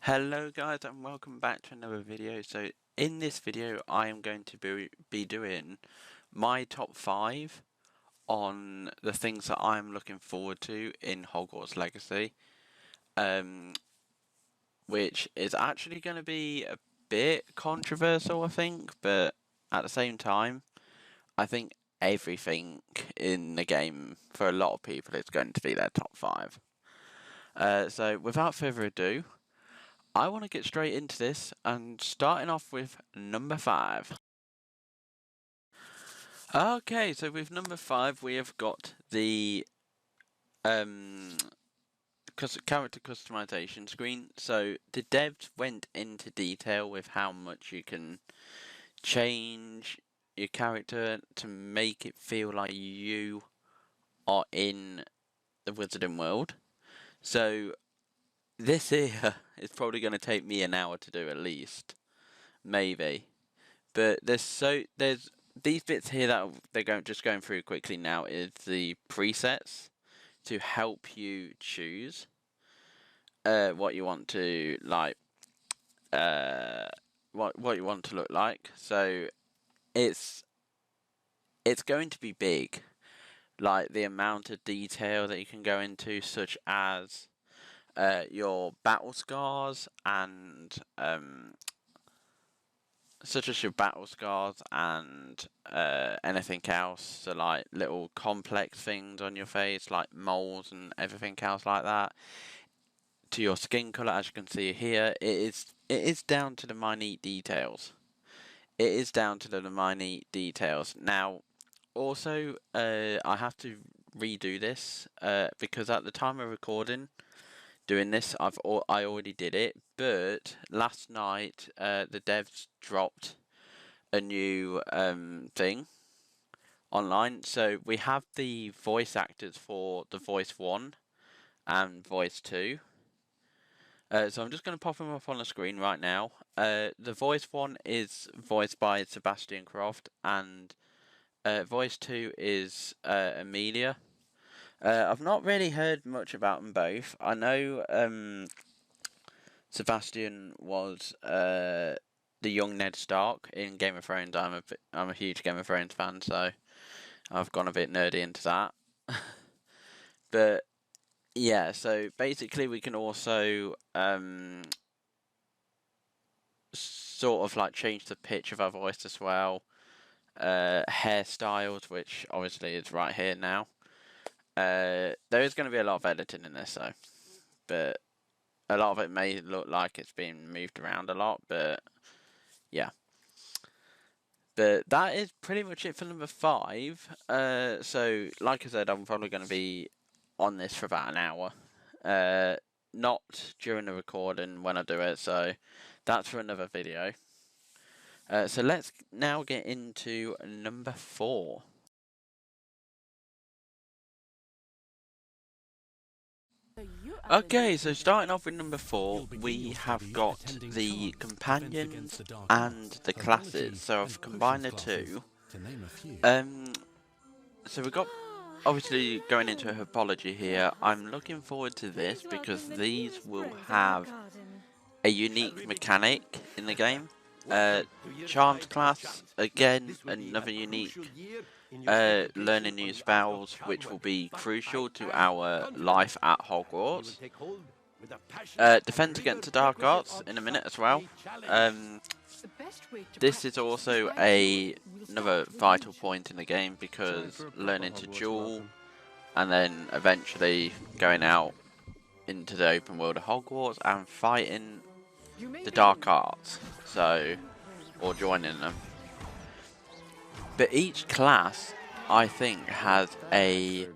Hello guys and welcome back to another video. So in this video I am going to be doing my top 5 on the things that I'm looking forward to in Hogwarts Legacy, which is actually going to be a bit controversial I think, but at the same time I think everything in the game for a lot of people is going to be their top 5. So without further ado, I want to get straight into this and starting off with number 5. Okay, so with number 5 we have got the character customization screen. So the devs went into detail with how much you can change your character to make it feel like you are in the Wizarding World. So this here is probably going to take me an hour to do at least, maybe. But there's these bits here that they're just going through quickly now is the presets to help you choose what you want to like, what you want to look like. So it's going to be big, like the amount of detail that you can go into, such as your battle scars and anything else, so like little complex things on your face like moles and everything else like that, to your skin colour. As you can see here, it is down to the minute details. Now also I have to redo this because at the time of recording doing this, I already did it, but last night the devs dropped a new thing online. So we have the voice actors for the voice 1 and voice 2. So I'm just going to pop them up on the screen right now. The voice 1 is voiced by Sebastian Croft, and voice 2 is Amelia. I've not really heard much about them both. I know Sebastian was the young Ned Stark in Game of Thrones. I'm a huge Game of Thrones fan, so I've gone a bit nerdy into that. But yeah, so basically we can also sort of like change the pitch of our voice as well. Hairstyles, which obviously is right here now. There is going to be a lot of editing in this though, but a lot of it may look like it's been moved around a lot, but yeah. But that is pretty much it for number 5. So like I said, I'm probably going to be on this for about an hour. Not during the recording when I do it, so that's for another video. So let's now get into number 4. Okay, so starting off with number 4, we have got the companions and the classes. So I've combined the two. So we've got, obviously going into a Herbology here, I'm looking forward to this because these will have a unique mechanic in the game. Charmed class, again, another unique learning new spells, which will be crucial to our life at Hogwarts. Defense against the dark arts in a minute as well. This is also another vital point in the game because learning to duel and then eventually going out into the open world of Hogwarts and fighting the dark arts, or joining them. But each class, I think, has a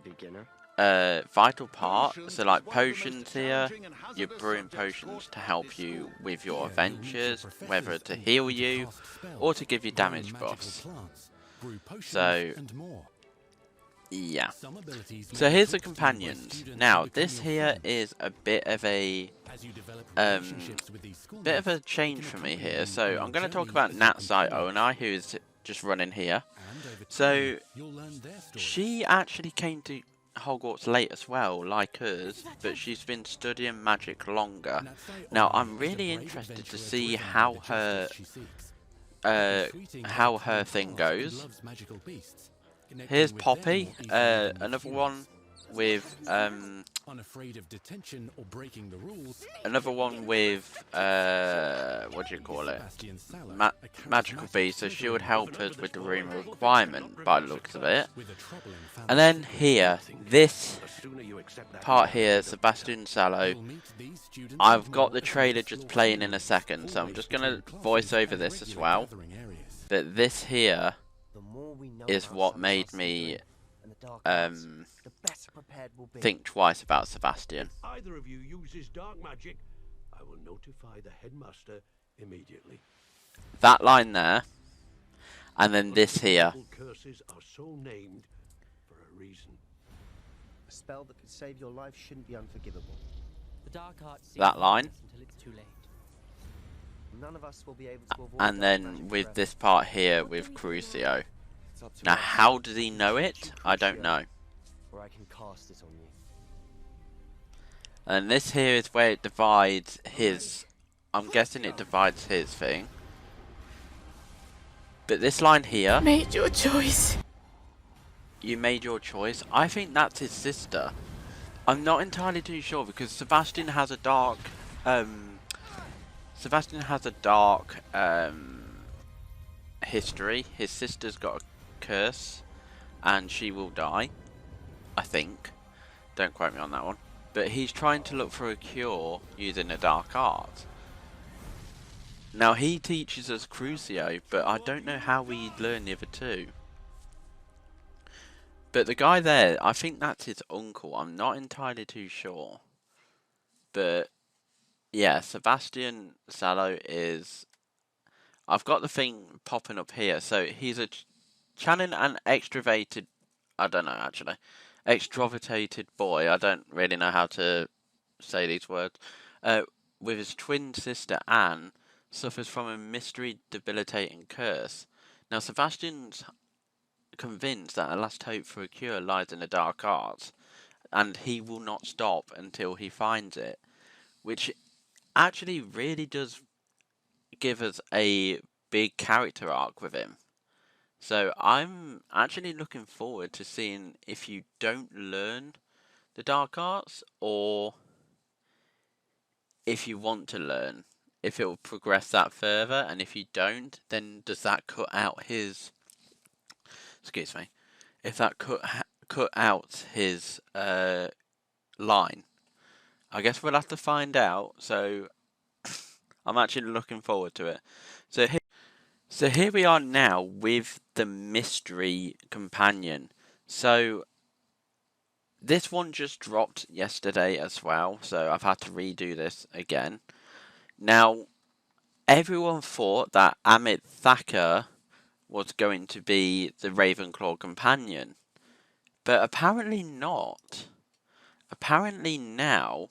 vital part. So like potions here, you're brewing potions to help you with your adventures, whether to heal you or to give you damage buffs. So yeah. So here's the companions. Now this here is a bit of a change for me here. So I'm going to talk about Natsai Onai, who is just running here. So she actually came to Hogwarts late as well, like us, but she's been studying magic longer. Now, I'm really interested to see how her thing goes. Here's Poppy, another one with another one with what do you call it? Magical beast. So she would help us with the room requirement by the looks of it. And then here, this part here, Sebastian Sallow. I've got the trailer just playing in a second, so I'm just gonna voice over this as well. But this here is what made me think twice about Sebastian. If either of you uses dark magic, I will notify the headmaster immediately. That line there, and then this here. Curses are so named for a reason. A spell that could save your life shouldn't be unforgivable. The dark arts That line. until it's too late. None of us will be able to avoid And then with this part here with Crucio. Now, how does he know it? I don't know. Or I can cast it on you. And this here is where it divides his... I'm guessing it divides his thing. But this line here... Made your choice. You made your choice. I think that's his sister. I'm not entirely too sure because Sebastian has a dark... history. His sister's got a curse. And she will die. I think. Don't quote me on that one. But he's trying to look for a cure using a dark art. Now he teaches us Crucio, but I don't know how we learn the other two. But the guy there, I think that's his uncle. I'm not entirely too sure. But yeah, Sebastian Sallow is... I've got the thing popping up here. So he's a channeling and extroverted... I don't know actually. Extroverted boy. I don't really know how to say these words. With his twin sister Anne, suffers from a mystery debilitating curse. Now Sebastian's convinced that the last hope for a cure lies in the dark arts, and he will not stop until he finds it, which actually really does give us a big character arc with him. So I'm actually looking forward to seeing if you don't learn the dark arts, or if you want to learn, if it will progress that further, and if you don't, then does that cut out his... Excuse me. If that cut out his line, I guess we'll have to find out. So I'm actually looking forward to it. So here we are now with the mystery companion. So this one just dropped yesterday as well, so I've had to redo this again. Now, everyone thought that Amit Thacker was going to be the Ravenclaw companion, but apparently not. Apparently now,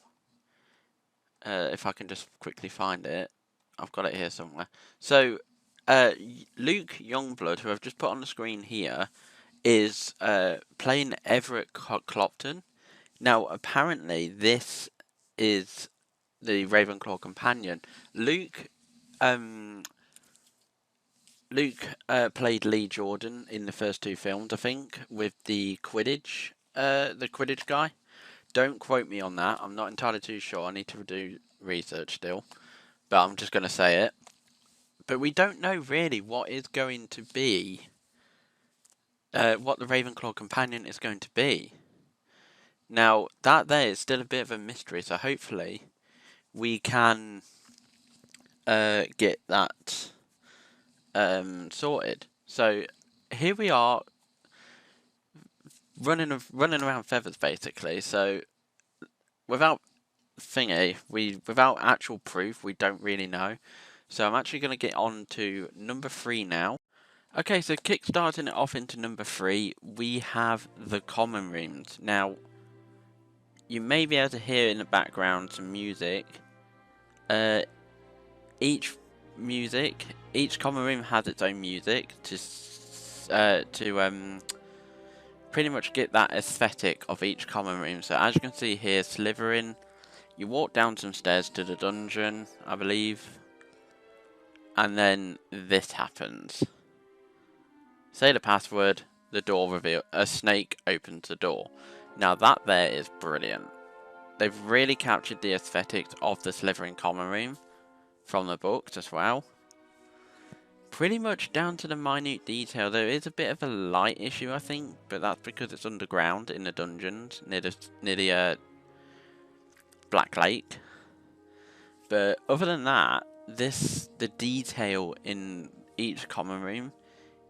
if I can just quickly find it, I've got it here somewhere. So, Luke Youngblood, who I've just put on the screen here, is playing Everett Clopton. Now, apparently this is the Ravenclaw companion. Luke played Lee Jordan in the first two films, I think, with the Quidditch guy. Don't quote me on that. I'm not entirely too sure. I need to do research still, but I'm just going to say it. But we don't know really what is going to be, what the Ravenclaw companion is going to be. Now, that there is still a bit of a mystery, so hopefully we can get that sorted. So here we are, running around feathers basically. So without actual proof, we don't really know. So I'm actually going to get on to number 3 now. Okay, so kickstarting it off into number 3, we have the common rooms. Now, you may be able to hear in the background some music. Each common room has its own music to pretty much get that aesthetic of each common room. So as you can see here, Slytherin, you walk down some stairs to the dungeon, I believe, and then this happens. Say the password, the door reveal, a snake opens the door. Now that there is brilliant. They've really captured the aesthetics of the Slytherin common room from the books as well. Pretty much down to the minute detail. There is a bit of a light issue, I think, but that's because it's underground in the dungeons near the Black Lake. But other than that, the detail in each common room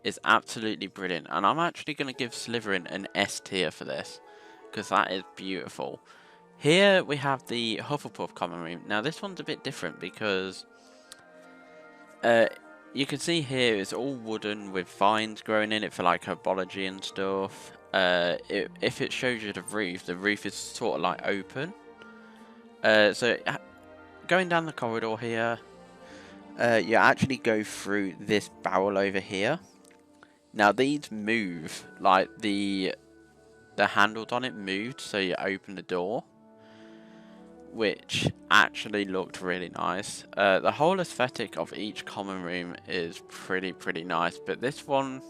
is absolutely brilliant, and I'm actually going to give Slytherin an S tier for this because that is beautiful. Here we have the Hufflepuff common room. Now this one's a bit different because you can see here it's all wooden with vines growing in it for like herbology and stuff. If it shows you the roof is sort of like open. So going down the corridor here, you actually go through this barrel over here. Now these move, like the handles on it moved, so you open the door, which actually looked really nice. The whole aesthetic of each common room is pretty nice, but this one,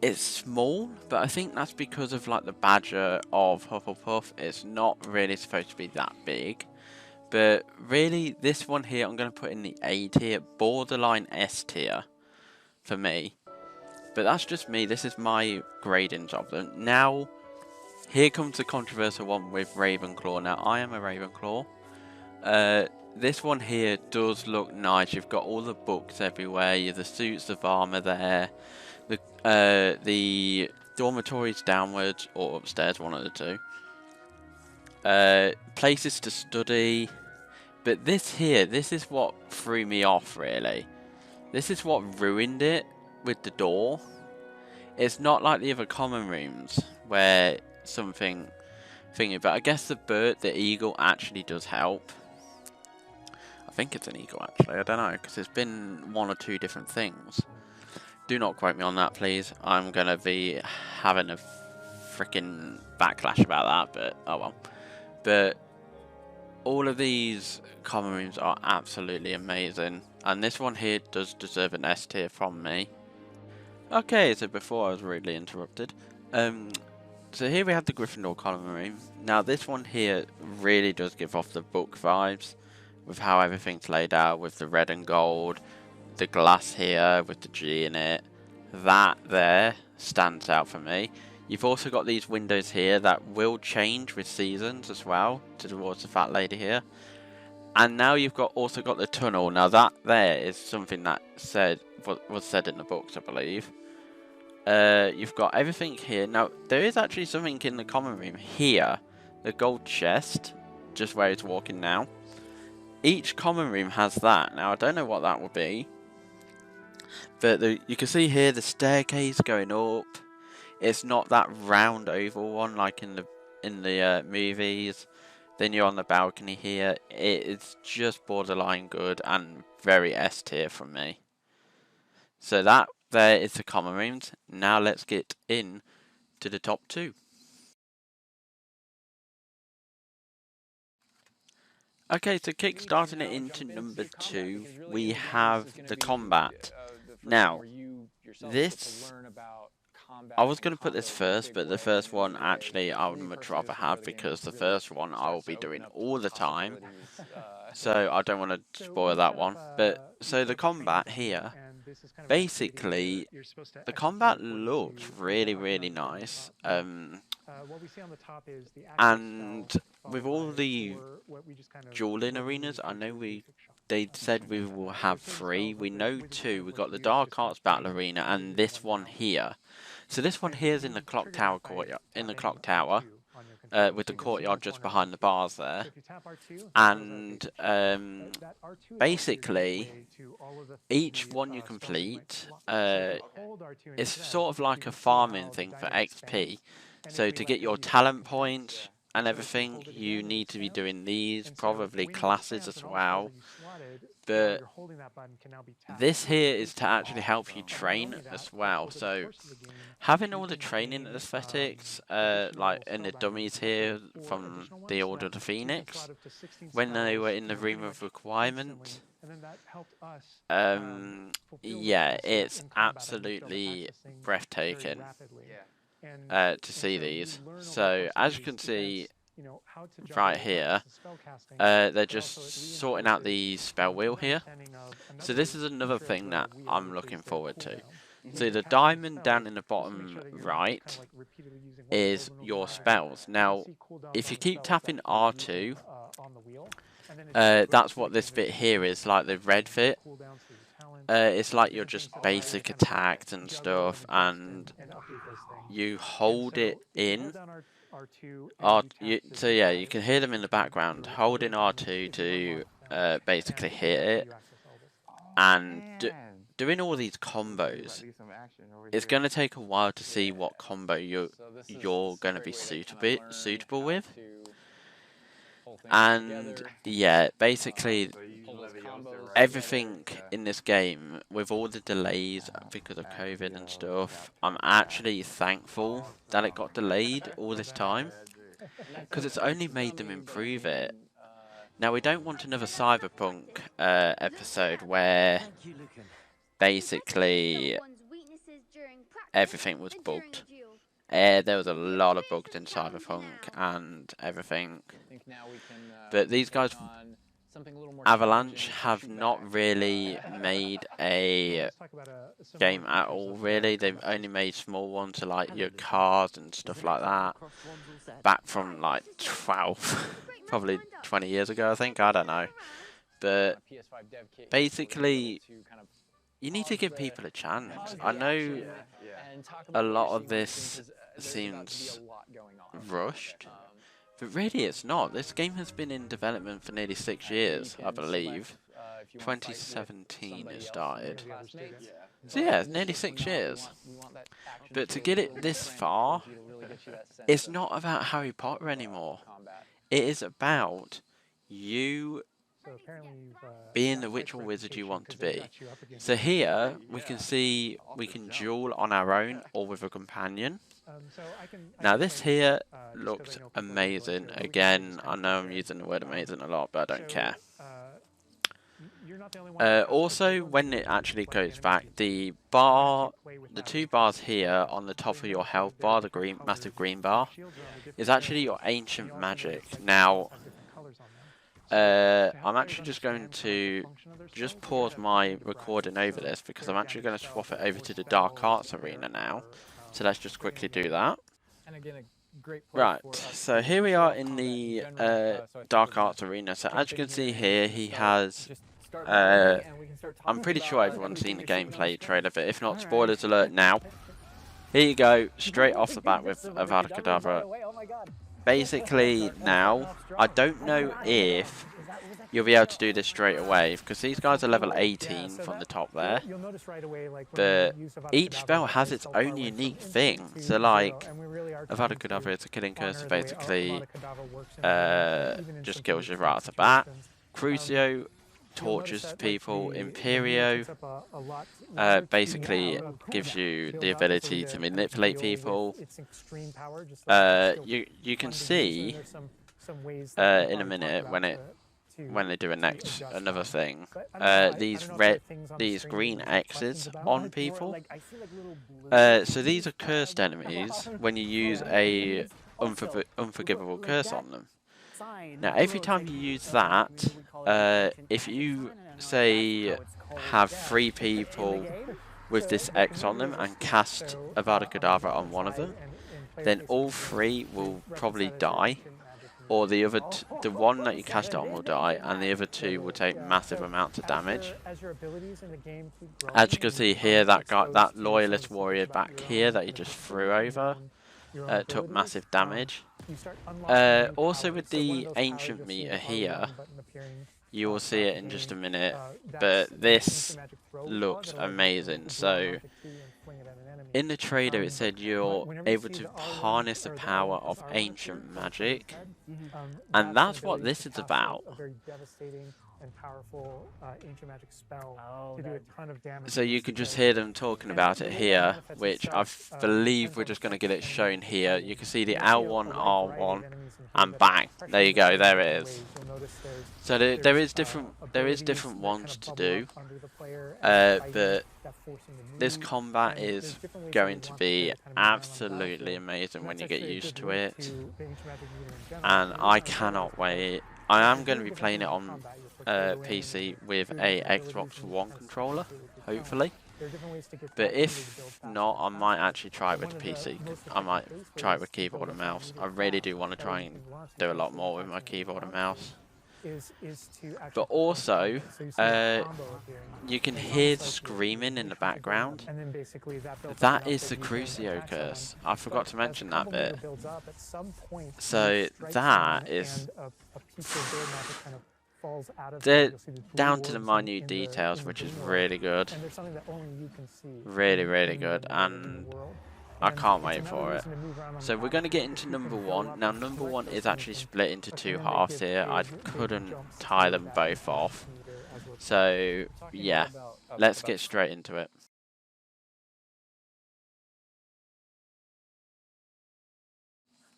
it's small, but I think that's because of like the badger of Hufflepuff. It's not really supposed to be that big, but really this one here I'm going to put in the A tier, borderline S tier for me. But that's just me. This is my gradings of them. Now here comes the controversial one with Ravenclaw. Now I am a Ravenclaw. This one here does look nice. You've got all the books everywhere. You have the suits of armor there. The dormitories downwards or upstairs, one of the two. Places to study. But this here, this is what threw me off really. This is what ruined it with the door. It's not like the other common rooms where something thingy, but I guess the eagle actually does help. I think it's an eagle actually, I don't know, because it's been one or two different things. Do not quote me on that, please. I'm gonna be having a freaking backlash about that, but oh well. But all of these common rooms are absolutely amazing, and this one here does deserve an S tier from me. Okay, so before I was rudely interrupted, so here we have the Gryffindor common room. Now this one here really does give off the book vibes, with how everything's laid out, with the red and gold, the glass here with the G in it. That there stands out for me. You've also got these windows here that will change with seasons as well, towards the fat lady here. And now you've also got the tunnel. Now that there is something that was said in the books, I believe. You've got everything here. Now there is actually something in the common room here. The gold chest, just where he's walking now. Each common room has that. Now I don't know what that would be. But you can see here the staircase going up. It's not that round oval one like in the movies. Then you're on the balcony here. It is just borderline good and very S tier from me. So that there is the common rooms. Now let's get in to the top two. Okay, so kickstarting it into number 2, we have the combat. Now, this, I was going to put this first, but the first one actually I would much rather have, because the first one I will be doing all the time, so I don't want to spoil that one. But so the combat here, basically the combat looks really nice, and with all the dueling arenas, I know they said we will have 3. We know 2. We got the Dark Arts Battle Arena and this one here. So this one here is in the Clock Tower courtyard, with the courtyard just behind the bars there. And basically, each one you complete is sort of like a farming thing for XP. So to get your talent points, and everything, you need to be doing these, probably classes as well. But this here is to actually help you train as well. So having all the training aesthetics, like in the dummies here from the Order of the Phoenix, when they were in the Room of Requirement, yeah, it's absolutely breathtaking to see these. So as you can see right here, they're just sorting out the spell wheel here. So this is another thing that I'm looking forward to. So the diamond down in the bottom right is your spells. Now, if you keep tapping R2, that's what this bit here is, like the red bit. It's like your just basic attacks and stuff, and you hold it in. So yeah, you can hear them in the background. Hold in R2 to basically hit it, and doing all these combos. It's going to take a while to see what combo you're going to be suitable with. And yeah, basically everything in this game, with all the delays because of COVID and stuff, I'm actually thankful that it got delayed all this time, because it's only made them improve it. Now, we don't want another Cyberpunk episode where basically everything was bugged. There was a lot of bugs in Cyberpunk and everything. But these guys, Avalanche, have not really made a game at all, really. They've only made small ones to like your cars and stuff like that. Back from like 12, probably 20 years ago, I think. I don't know. But basically, you need to give people a chance. I know a lot of this seems rushed, but really it's not. This game has been in development for nearly 6 years, I believe. 2017 it started. So yeah, it's nearly 6 years. But to get it this far, it's not about Harry Potter anymore. It is about you being the witch or wizard you want to be. So here we can see we can duel on our own or with a companion. Now this here looks amazing. Again, I know I'm using the word amazing a lot, but I don't care. Also, when it actually goes back, the two bars here on the top of your health bar, the massive green bar, is actually your ancient magic. Now, I'm actually just going to pause my recording over this, because I'm actually going to swap it over to the Dark Arts arena now. So let's just quickly do that. Right, so here we are in the Dark Arts arena. So as you can see here, he has... I'm pretty sure everyone's seen the gameplay trailer, but if not, spoilers alert now. Here you go, straight off the bat with Avada Kedavra. Basically, now, I don't know if you'll be able to do this straight away, because these guys are level 18 from the top there. But each spell has its own unique thing. So, like, Avada Kedavra is a killing curse, basically just kills you right off the bat. Crucio tortures people. Imperio basically gives you the ability to manipulate people. You can see in a minute when they do another thing, these green X's on people. So these are cursed enemies when you use a unforgivable curse on them. Now, every time you use that, if you, say, have 3 people with this X on them and cast Avada Kedavra on one of them, then all 3 will probably die, or the one that you cast it on will die, and the other 2 will take massive amounts of damage. As you can see here, that loyalist warrior back here that you just threw over took massive damage. Also with the ancient meter here, you will see it in just a minute, but this looks amazing. So in the trailer it said you're able to harness the power of ancient magic, and that's what this is about. And powerful ancient magic spell to do a ton of damage. So you can just hear them talking about it here, which I believe we're just going to get it shown here. You can see the L1, R1, and bang, there you go, there it is. So there is different ones to do, but this combat is going to be absolutely amazing when you get used to it, and I cannot wait. I am going to be playing it on PC with a Xbox One controller, hopefully. But if not, I might actually try it with the PC. I might try it with keyboard and mouse. I really do want to try and do a lot more with my keyboard and mouse. But also, you can hear screaming in the background. That is the Crucio curse. I forgot to mention that bit. So that is... They're down to the minute details, which is really good. Really, really good. And I can't wait for it. So we're going to get into number one. Now, number one is actually split into two halves here. I couldn't tie them both off. So, yeah, let's get straight into it.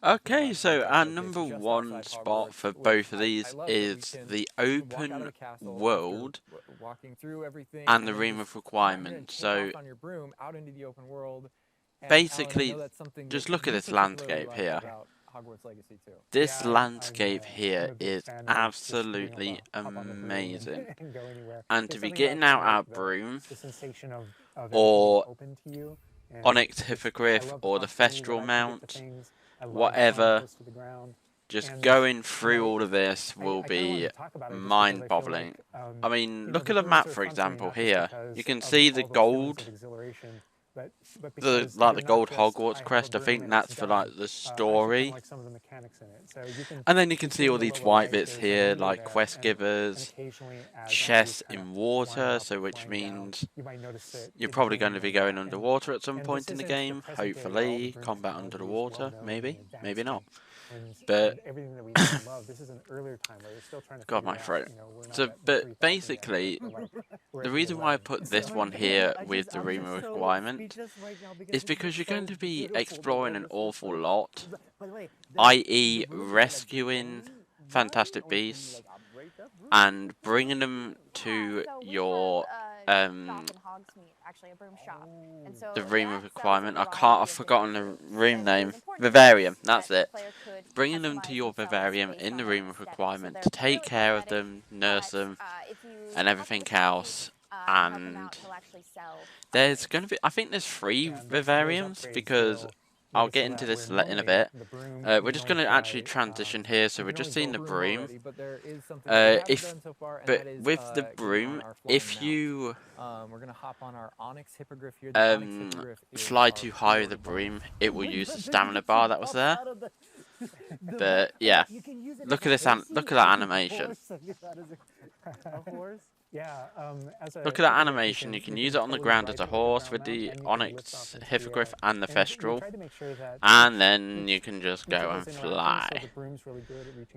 Okay, so our number one spot for both of these is the open world and the room of requirement. So basically, just look at this landscape here. This landscape here is absolutely amazing. And to be getting out our broom, or Onyx Hippogriff, or the Thestral mount, whatever, just going through all of this will be mind-boggling. I mean, look at the map, for example, here. You can see the gold, the gold Hogwarts crest. I think that's for like the story. And then you can see all these white bits here, like quest givers, chests in water, so which means you're probably going to be going underwater at some point in the game. Hopefully, combat under the water, maybe, maybe not. But God, my throat. So, but basically, the reason why I put this one here with the room of requirement is because you're going to be exploring an awful lot, i.e. rescuing fantastic beasts and bringing them to your the room of requirement. I've forgotten the room name. Vivarium, that's it. Bringing them to your vivarium in the room of requirement to take care of them, nurse them, and everything else. And there's going to be, I think there's 3 vivariums, because I'll get into this in a bit. We're just going to actually transition here, so we're just seeing the broom. But with the broom, if you fly too high with the broom, it will use the stamina bar that was there. But yeah, look at this. Look at that animation. Look at that animation. You can use it on the ground as a horse with the Onyx Hippogriff and the Thestral, and then you can just go and fly.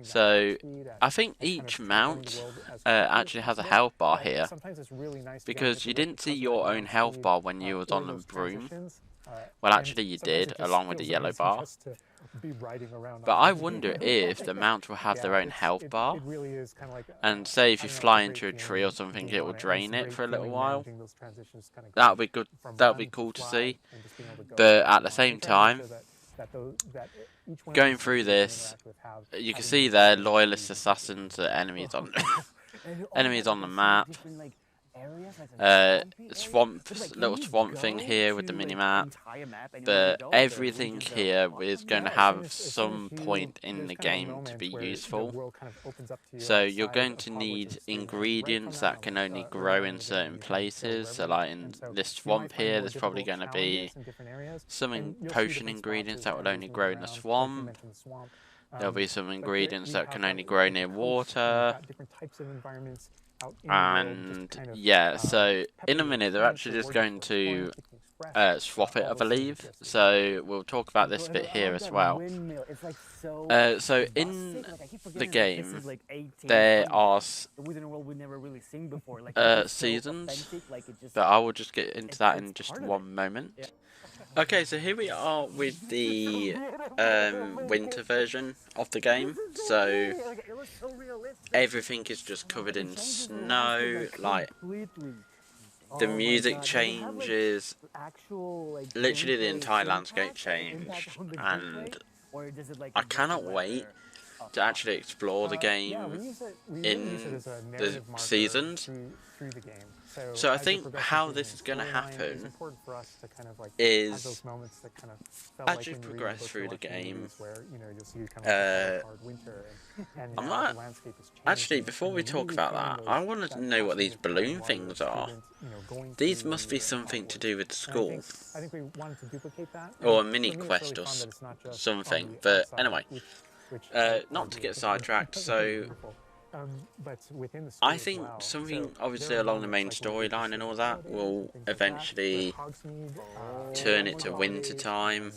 So I think each mount actually has a health bar here, because you didn't see your own health bar when you was on the broom. Well, actually you did, along with the yellow bar. But I wonder if the mounts will have their own health bar, and say if you fly into a tree or something, it will drain it for a little while. That would be good. That would be cool to see. But at the same time, going through this, you can see there loyalist assassins, enemies on enemies on the map. little swamp thing here with the minimap, but everything here is going to have some point in the game to be useful. So you're going to need ingredients that can only grow in certain places. So like in this swamp here, there's probably going to be some potion ingredients that will only grow in the swamp. There'll be some ingredients that can only grow near water. And yeah, so in a minute they're actually just going to swap it, I believe. So we'll talk about this bit here as well. So in the game, there are seasons, but I will just get into that in just one moment. Okay, so here we are with the winter version of the game. So everything is just covered in snow, like the music changes, literally the entire landscape changed, and I cannot wait to actually explore the game in the seasons. So I think how this is going to happen is as you progress through the game, I'm not actually, before we talk about that, I want to know what these balloon things are. These must be something to do with the school, or a mini quest or something. But anyway, not to get sidetracked, so I think something obviously along the main storyline and all that will eventually turn it to winter time,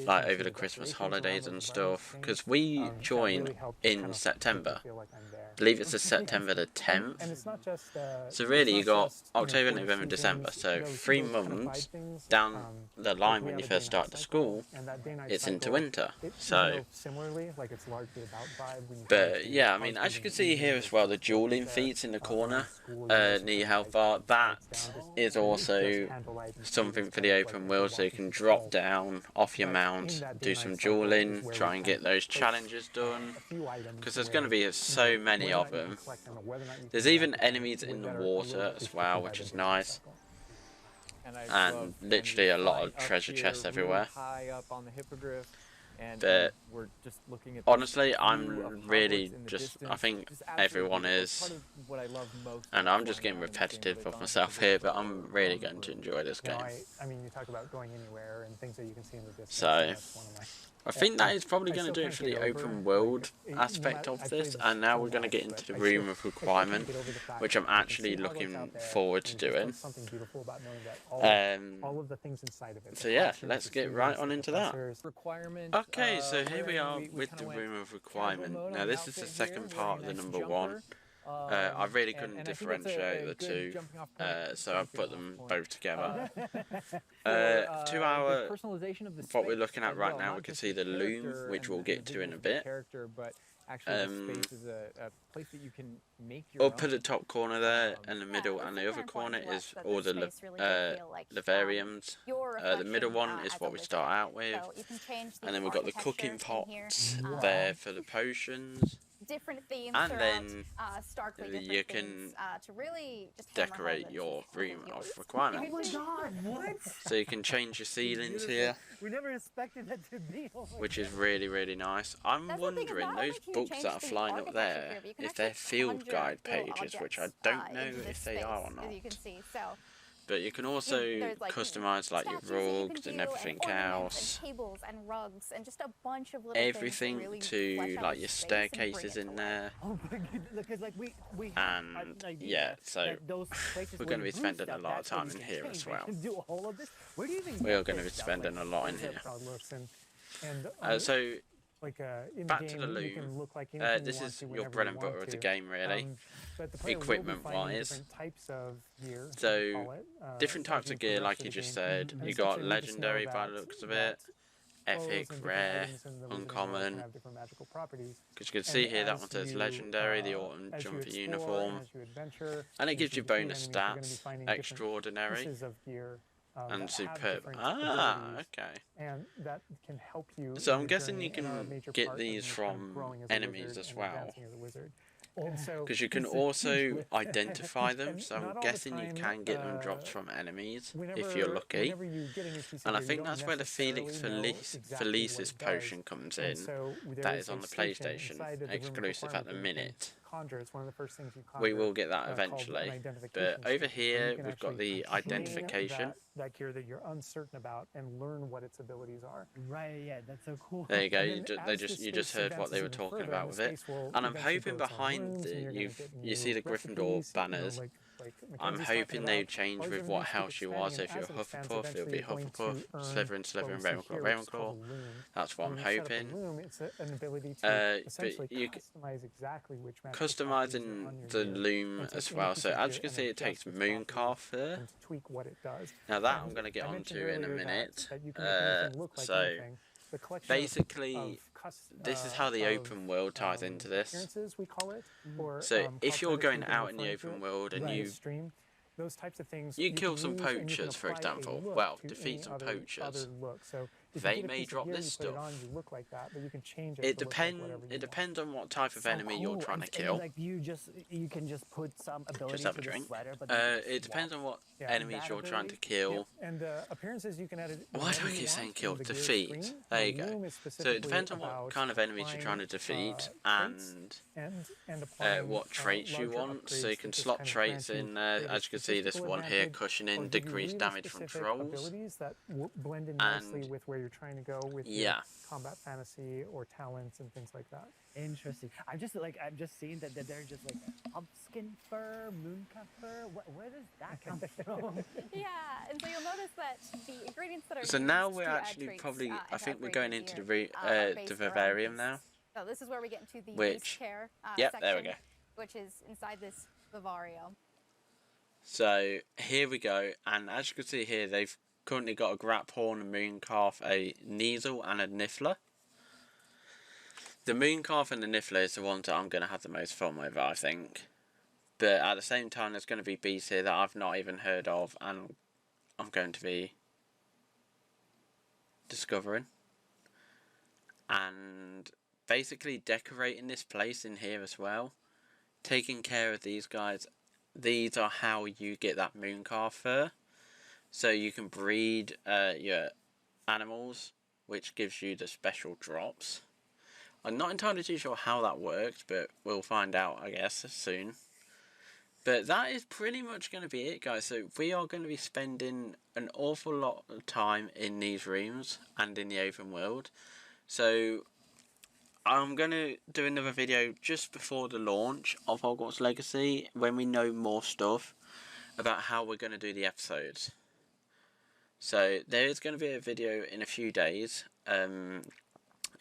like over the Christmas holidays and stuff, because we join in September. I believe it's September the 10th. So really you got October, November, December, so 3 months down the line when you first start the school, it's into winter. So, but yeah, I mean, as you can see here as well, the dueling feats in the corner near your health bar, that is also something for the open world, so you can drop down off your mount, do some dueling, try and get those challenges done, because there's going to be so many of them. There's even enemies in the water as well, which is nice, and literally a lot of treasure chests everywhere. But honestly, I'm really just, I think everyone is, and I'm just getting repetitive of myself here, but I'm really going to enjoy this game. So I think that is probably going to do it for the open world aspect of this, and now we're going to get into the room of requirement, which I'm actually looking forward to doing. So yeah, let's get right on into that. Okay, so here we are with the room of requirement. Now this is the second part of the number 1. I really couldn't differentiate the two, so I've put them both together. 2 hour, what we're looking at right now, we can see the loom, which we'll get to in a bit. Up at the top corner there, and the middle and the other corner is all the vivariums. The middle one is what we start out with, and then we've got the cooking pots there for the potions. And then you can decorate your room of requirement. Oh my god, what? So you can change your ceilings here, We never expected that to be. which is really, really nice. I'm wondering, those books that are flying up there, if they're field guide pages, which I don't know if they are or not. But you can also customize like your rugs and everything else. Everything to like your staircases in there. And yeah, so we're going to be spending a lot of time in here as well. We are going to be spending a lot in here. So back to the loom. This is your bread and butter of the game, really, equipment wise. So different types of gear, like you just said. You got legendary by the looks of it, epic, rare, uncommon. Because you can see here that one says legendary, the autumn jumper uniform, and it gives you bonus stats, extraordinary, and superb. Ah, okay. So I'm guessing you can get these from enemies as well. And so Because you can It's a also huge list. identify them, And so not I'm all the guessing you time, can get them dropped from enemies if whenever you're lucky. whenever you get a new piece of And I gear, you think don't that's where the Felix necessarily know exactly what Felicis it does. potion comes And in. so there That is is on a the station PlayStation, inside of the room of exclusive at the requirement that you can minute. conjure. It's one of the first things you conjure. We will get that called an eventually. identification But over station, where you here, can we've got actually the clean identification. that gear that you're uncertain about and learn what its abilities are. Right, yeah, that's so cool. There you go. And then You as the just space heard what they were advances even talking further, about the with it. space will And I'm eventually hoping go its own behind rooms, and it, you're gonna get you see new the Gryffindor recipes, banners. like I'm Mackenzie's talking hoping they about. change All with these what rooms keep house you are. So expanding, if and you're as it expands, Hufflepuff, it'll be eventually you're going to Hufflepuff, earn Slytherin, what we Slytherin, see Ravenclaw, here, which is Ravenclaw. called a loom. That's what I'm When you set up hoping. a loom, it's an ability to essentially But you customize exactly which magical properties are customizing on your the gear, loom and to as take well. a piece So of as gear you can and see, it adjust takes its Mooncalf properties there. and to tweak what it does. Now that And I'm going to get I onto mentioned in a earlier minute. that you can make anything look like So anything. The collection basically, this is how the open world ties into this. appearances, we call it, or So if you're cosmetics going we've been out in the referring to open it world and in you this stream, those types of things you can kill some use, and you can poachers, for apply a example. look Well, to defeat any some other poachers. look. So if They you get a may piece of drop gear, this you put it on, stuff. you look like that, but you can change it. It to look like whatever you want. depends on what type of So enemy you're cool. trying to And kill. like you can just put some ability Just have to a the drink. sweater, but then you It depends swap on what Yeah, enemies that you're trying to ability. kill. And appearances you can edit. Why do I whenever you keep saying want kill? in the gear Defeat. screen. There The you go. loom is So it specifically depends on what about kind of enemies you're trying to applying, defeat traits and applying, what traits you larger want. So upgrades you can that just slot kind of traits grant you in, either as you can see this statistical one here, advantage or cushioning, give you decreased really damage from specific trolls. abilities that blend in nicely And with where you're trying to go with yeah. your combat fantasy or talents and things like that. Interesting. I'm just seeing that they're just like pumpkin fur, mooncalf fur. Where does that come from? Yeah, and so you'll notice that the ingredients that are So used now we're to add actually traits, probably, and I to think we're upgrade going your into gear, the are based the around vivarium these. now. So this is where we get into the Which- base care Yep, section, there we go. which is inside this vivario. So here we go, and as you can see here, they've currently got a Graphorn, a Mooncalf, a Kneasel, and a Niffler. The Mooncalf and the Niffler is the ones that I'm going to have the most fun with, I think. But at the same time, there's going to be beasts here that I've not even heard of, and I'm going to be discovering. And basically decorating this place in here as well. Taking care of these guys. These are how you get that Mooncalf fur. So you can breed your animals, which gives you the special drops. I'm not entirely too sure how that works, but we'll find out, I guess, soon. But that is pretty much going to be it, guys. So we are going to be spending an awful lot of time in these rooms and in the open world. So I'm going to do another video just before the launch of Hogwarts Legacy, when we know more stuff about how we're going to do the episodes. So there is going to be a video in a few days,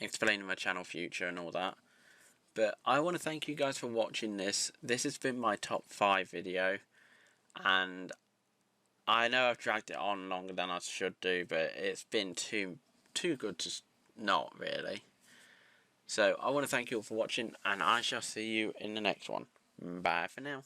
explaining my channel future and all that. But I want to thank you guys for watching this. This has been my top 5 video, and I know I've dragged it on longer than I should do, but it's been too good to not, really. So I want to thank you all for watching, and I shall see you in the next one. Bye for now.